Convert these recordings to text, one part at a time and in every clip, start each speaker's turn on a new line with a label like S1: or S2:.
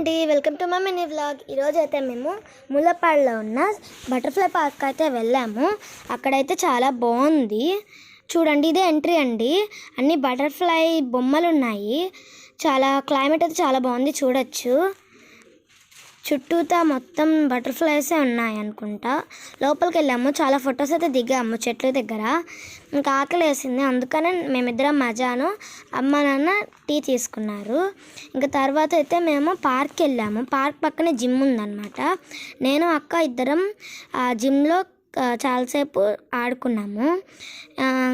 S1: అండి, welcome to my mini vlog. ఈరోజు అయితే మేము ముల్లపాడులో ఉన్న బటర్ఫ్లై పార్క్ అయితే వెళ్ళాము. అక్కడైతే చాలా బాగుంది. చూడండి, ఇదే ఎంట్రీ అండి. అన్ని బటర్ఫ్లై బొమ్మలు ఉన్నాయి. చాలా క్లైమేట్ అయితే చాలా బాగుంది, చూడొచ్చు. చుట్టూతా మొత్తం బటర్ఫ్లైసే ఉన్నాయి అనుకుంటా. లోపలికి వెళ్ళాము, చాలా ఫొటోస్ అయితే దిగాము చెట్ల దగ్గర. ఇంకా ఆకలి వేసింది, అందుకనే మేమిద్దరం మజాను అమ్మ నాన్న టీ తీసుకున్నారు. ఇంకా తర్వాత అయితే మేము పార్క్కి వెళ్ళాము. పార్క్ పక్కనే జిమ్ ఉందన్నమాట. నేను అక్క ఇద్దరం ఆ జిమ్లో చాలాసేపు ఆడుకున్నాము.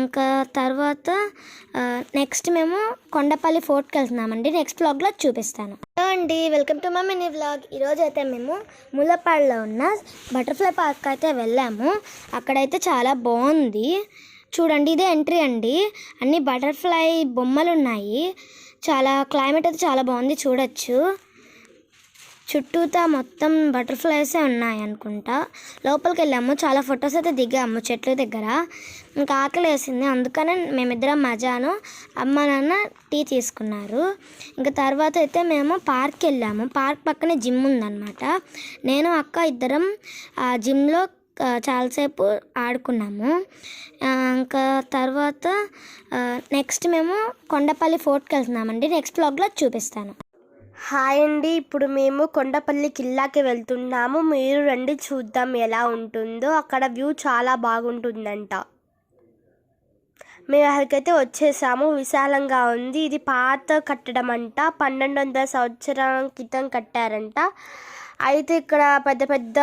S1: ఇంకా తర్వాత నెక్స్ట్ మేము కొండపల్లి ఫోర్ట్కి వెళ్తున్నామండి. నెక్స్ట్ వ్లాగ్లో చూపిస్తాను. హలో అండి, welcome to my mini vlog. ఈరోజు అయితే మేము ముల్లపాడులో ఉన్న బటర్ఫ్లై పార్క్ అయితే వెళ్ళాము. అక్కడైతే చాలా బాగుంది. చూడండి, ఇదే ఎంట్రీ అండి. అన్ని బటర్ఫ్లై బొమ్మలు ఉన్నాయి. చాలా క్లైమేట్ అయితే చాలా బాగుంది, చూడొచ్చు. చుట్టూతా మొత్తం బటర్ఫ్లైసే ఉన్నాయి అనుకుంటా. లోపలికి వెళ్ళాము, చాలా ఫొటోస్ అయితే దిగాము చెట్ల దగ్గర. ఇంకా ఆకలి వేసింది, అందుకనే మేమిద్దరం మజాను అమ్మ నాన్న టీ తీసుకున్నారు. ఇంకా తర్వాత అయితే మేము పార్క్కి వెళ్ళాము. పార్క్ పక్కనే జిమ్ ఉందన్నమాట. నేను అక్క ఇద్దరం ఆ జిమ్లో చాలాసేపు ఆడుకున్నాము. ఇంకా తర్వాత నెక్స్ట్ మేము కొండపల్లి ఫోర్ట్కి వెళ్తున్నామండి. నెక్స్ట్ వ్లాగ్లో చూపిస్తాను.
S2: హాయ్ అండి, ఇప్పుడు మేము కొండపల్లి కిల్లాకి వెళ్తున్నాము. మీరు రండి, చూద్దాం ఎలా ఉంటుందో. అక్కడ వ్యూ చాలా బాగుంటుందంట. మేము అక్కడికైతే వచ్చేసాము. విశాలంగా ఉంది. ఇది పాత కట్టడం అంట. 1200 సంవత్సరాల క్రితం కట్టారంట. అయితే ఇక్కడ పెద్ద పెద్ద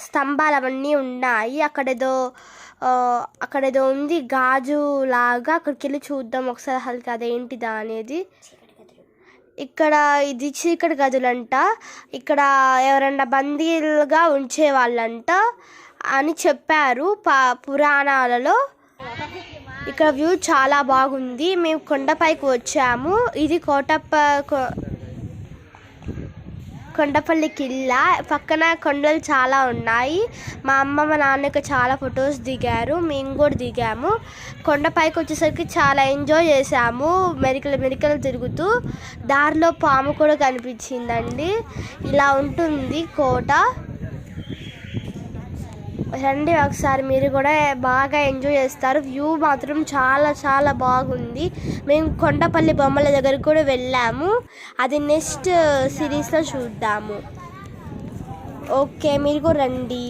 S2: స్తంభాలు అవన్నీ ఉన్నాయి. అక్కడేదో ఉంది గాజు లాగా. అక్కడికి వెళ్ళి చూద్దాం ఒకసారి అసలు అదేంటిదా అనేది. ఇక్కడ ఇది చీకటి గదులంట. ఇక్కడ ఎవరన్నా బందీలుగా ఉంచేవాళ్ళంట అని చెప్పారు పురాణాలలో. ఇక్కడ వ్యూ చాలా బాగుంది. మేము కొండపైకి వచ్చాము. ఇది కొండపల్లి కిల్లా. పక్కన కొండలు చాలా ఉన్నాయి. మా అమ్మ మా నాన్నకి చాలా ఫొటోస్ దిగారు, మేము కూడా దిగాము. కొండపైకి వచ్చేసరికి చాలా ఎంజాయ్ చేసాము, మెరికలు తిరుగుతూ. దారిలో పాము కూడా కనిపించిందండి. ఇలా ఉంటుంది కోట. రండి, ఒకసారి మీరు కూడా బాగా ఎంజాయ్ చేస్తారు. వ్యూ మాత్రం చాలా చాలా బాగుంది. మేము కొండపల్లి బొమ్మల దగ్గర కూడా వెళ్ళాము. అది నెక్స్ట్ సిరీస్లో చూద్దాము. ఓకే, మీరు కూడా రండి.